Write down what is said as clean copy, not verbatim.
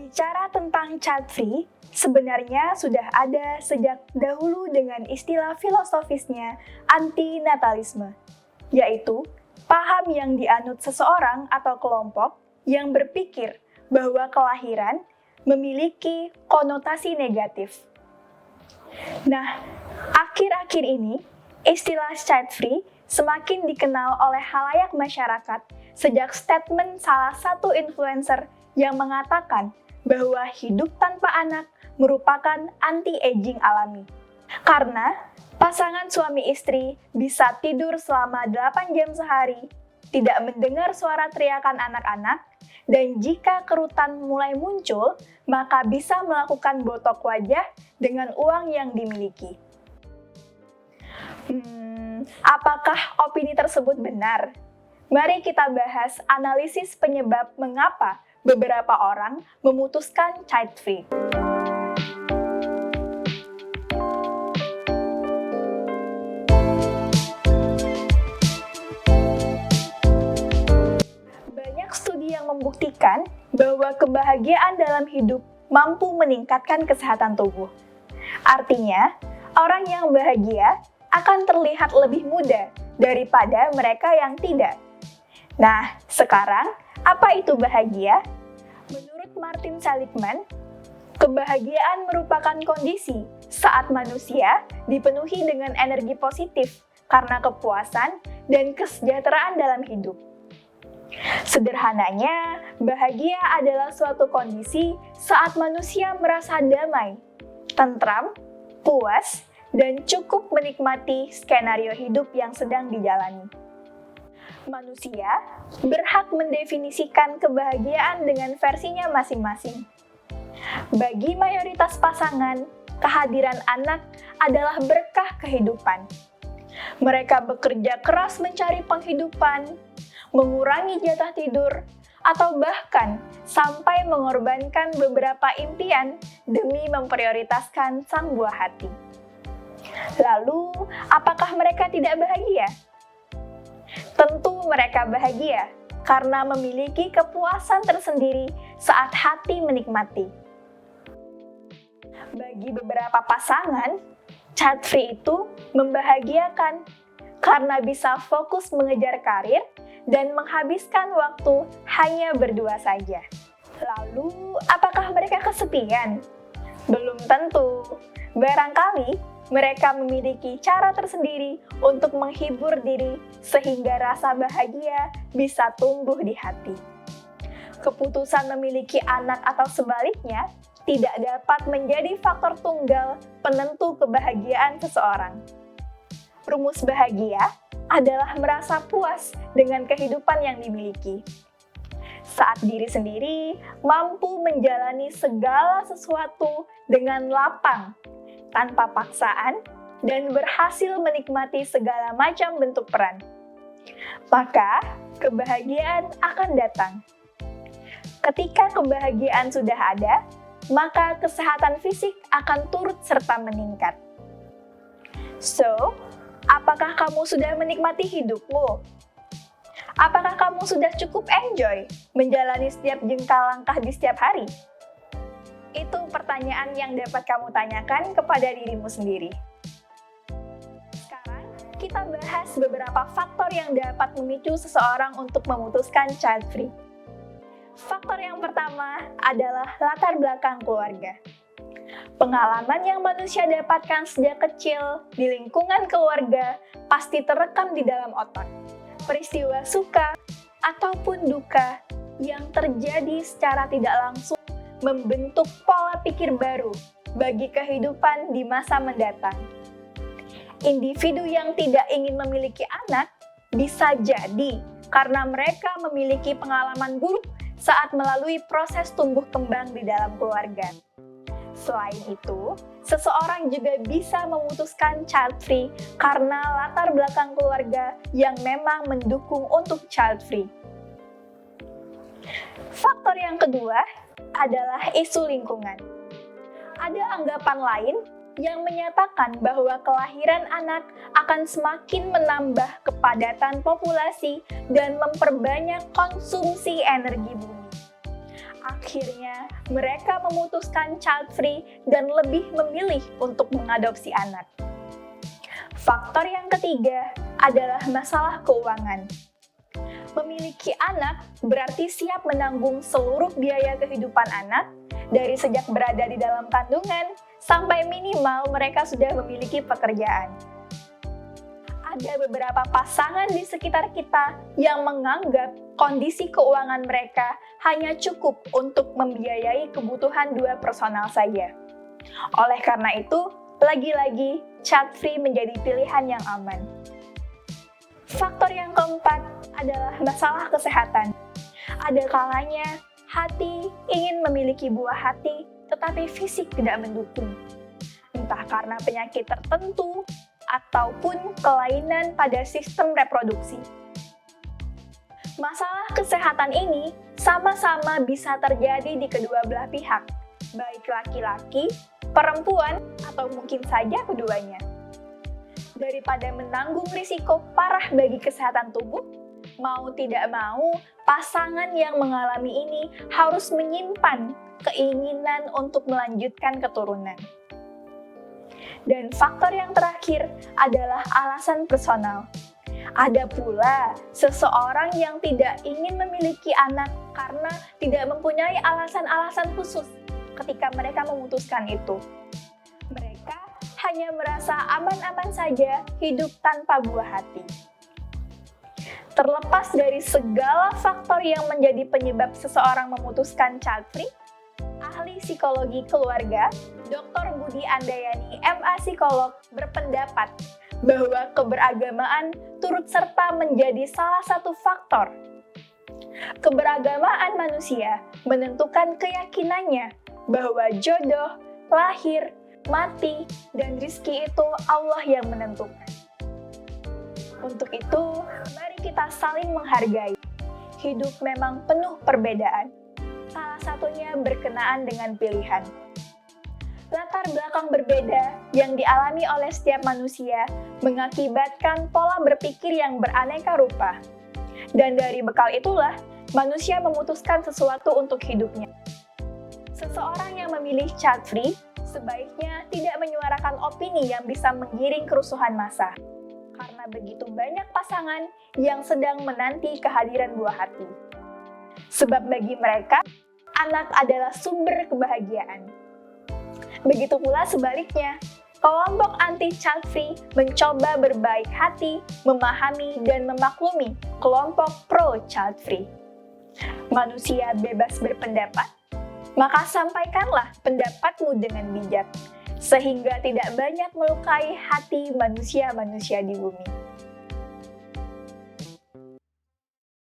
Bicara tentang child free, sebenarnya sudah ada sejak dahulu dengan istilah filosofisnya antinatalisme, yaitu paham yang dianut seseorang atau kelompok yang berpikir bahwa kelahiran memiliki konotasi negatif. Nah, akhir-akhir ini, istilah child free semakin dikenal oleh khalayak masyarakat sejak statement salah satu influencer yang mengatakan bahwa hidup tanpa anak merupakan anti-aging alami. Karena pasangan suami istri bisa tidur selama 8 jam sehari, tidak mendengar suara teriakan anak-anak, dan jika kerutan mulai muncul, maka bisa melakukan botok wajah dengan uang yang dimiliki. Apakah opini tersebut benar? Mari kita bahas analisis penyebab mengapa beberapa orang memutuskan child free. Banyak studi yang membuktikan bahwa kebahagiaan dalam hidup mampu meningkatkan kesehatan tubuh. Artinya, orang yang bahagia akan terlihat lebih muda daripada mereka yang tidak. Nah, sekarang apa itu bahagia? Menurut Martin Seligman, kebahagiaan merupakan kondisi saat manusia dipenuhi dengan energi positif karena kepuasan dan kesejahteraan dalam hidup. Sederhananya, bahagia adalah suatu kondisi saat manusia merasa damai, tentram, puas, dan cukup menikmati skenario hidup yang sedang dijalani. Manusia berhak mendefinisikan kebahagiaan dengan versinya masing-masing. Bagi mayoritas pasangan, kehadiran anak adalah berkah kehidupan. Mereka bekerja keras mencari penghidupan, mengurangi jatah tidur, atau bahkan sampai mengorbankan beberapa impian demi memprioritaskan sang buah hati. Lalu, apakah mereka tidak bahagia? Tentu mereka bahagia karena memiliki kepuasan tersendiri saat hati menikmati. Bagi beberapa pasangan, child free itu membahagiakan karena bisa fokus mengejar karir dan menghabiskan waktu hanya berdua saja. Lalu, apakah mereka kesepian? Belum tentu. Barangkali mereka memiliki cara tersendiri untuk menghibur diri sehingga rasa bahagia bisa tumbuh di hati. Keputusan memiliki anak atau sebaliknya tidak dapat menjadi faktor tunggal penentu kebahagiaan seseorang. Rumus bahagia adalah merasa puas dengan kehidupan yang dimiliki. Saat diri sendiri mampu menjalani segala sesuatu dengan lapang, tanpa paksaan, dan berhasil menikmati segala macam bentuk peran, maka kebahagiaan akan datang. Ketika kebahagiaan sudah ada, maka kesehatan fisik akan turut serta meningkat. So, apakah kamu sudah menikmati hidupmu? Apakah kamu sudah cukup enjoy menjalani setiap jengkal langkah di setiap hari? Itu pertanyaan yang dapat kamu tanyakan kepada dirimu sendiri. Sekarang, kita bahas beberapa faktor yang dapat memicu seseorang untuk memutuskan child free. Faktor yang pertama adalah latar belakang keluarga. Pengalaman yang manusia dapatkan sejak kecil di lingkungan keluarga pasti terekam di dalam otak. Peristiwa suka ataupun duka yang terjadi secara tidak langsung membentuk pola pikir baru bagi kehidupan di masa mendatang. Individu yang tidak ingin memiliki anak bisa jadi karena mereka memiliki pengalaman buruk saat melalui proses tumbuh kembang di dalam keluarga. Selain itu, seseorang juga bisa memutuskan child free karena latar belakang keluarga yang memang mendukung untuk child free. Faktor yang kedua adalah isu lingkungan. Ada anggapan lain yang menyatakan bahwa kelahiran anak akan semakin menambah kepadatan populasi dan memperbanyak konsumsi energi bumi. Akhirnya, mereka memutuskan child free dan lebih memilih untuk mengadopsi anak. Faktor yang ketiga adalah masalah keuangan. Memiliki anak berarti siap menanggung seluruh biaya kehidupan anak, dari sejak berada di dalam kandungan sampai minimal mereka sudah memiliki pekerjaan. Ada beberapa pasangan di sekitar kita yang menganggap kondisi keuangan mereka hanya cukup untuk membiayai kebutuhan dua personal saja. Oleh karena itu, lagi-lagi child free menjadi pilihan yang aman. Faktor yang keempat adalah masalah kesehatan. Ada kalanya hati ingin memiliki buah hati, tetapi fisik tidak mendukung. Entah karena penyakit tertentu, ataupun kelainan pada sistem reproduksi. Masalah kesehatan ini sama-sama bisa terjadi di kedua belah pihak, baik laki-laki, perempuan, atau mungkin saja keduanya. Daripada menanggung risiko parah bagi kesehatan tubuh, mau tidak mau, pasangan yang mengalami ini harus menyimpan keinginan untuk melanjutkan keturunan. Dan faktor yang terakhir adalah alasan personal. Ada pula seseorang yang tidak ingin memiliki anak karena tidak mempunyai alasan-alasan khusus ketika mereka memutuskan itu. Mereka hanya merasa aman-aman saja hidup tanpa buah hati. Terlepas dari segala faktor yang menjadi penyebab seseorang memutuskan child free, ahli psikologi keluarga, Dr. Budi Andayani, MA Psikolog, berpendapat bahwa keberagamaan turut serta menjadi salah satu faktor. Keberagamaan manusia menentukan keyakinannya bahwa jodoh, lahir, mati, dan rizki itu Allah yang menentukan. Untuk itu, mari kita saling menghargai. Hidup memang penuh perbedaan. Salah satunya berkenaan dengan pilihan. Latar belakang berbeda yang dialami oleh setiap manusia mengakibatkan pola berpikir yang beraneka rupa. Dan dari bekal itulah, manusia memutuskan sesuatu untuk hidupnya. Seseorang yang memilih child free sebaiknya tidak menyuarakan opini yang bisa menggiring kerusuhan massa. Karena begitu banyak pasangan yang sedang menanti kehadiran buah hati. Sebab bagi mereka, anak adalah sumber kebahagiaan. Begitu pula sebaliknya, kelompok anti-child free mencoba berbaik hati, memahami, dan memaklumi kelompok pro-child free. Manusia bebas berpendapat, maka sampaikanlah pendapatmu dengan bijak, sehingga tidak banyak melukai hati manusia-manusia di bumi.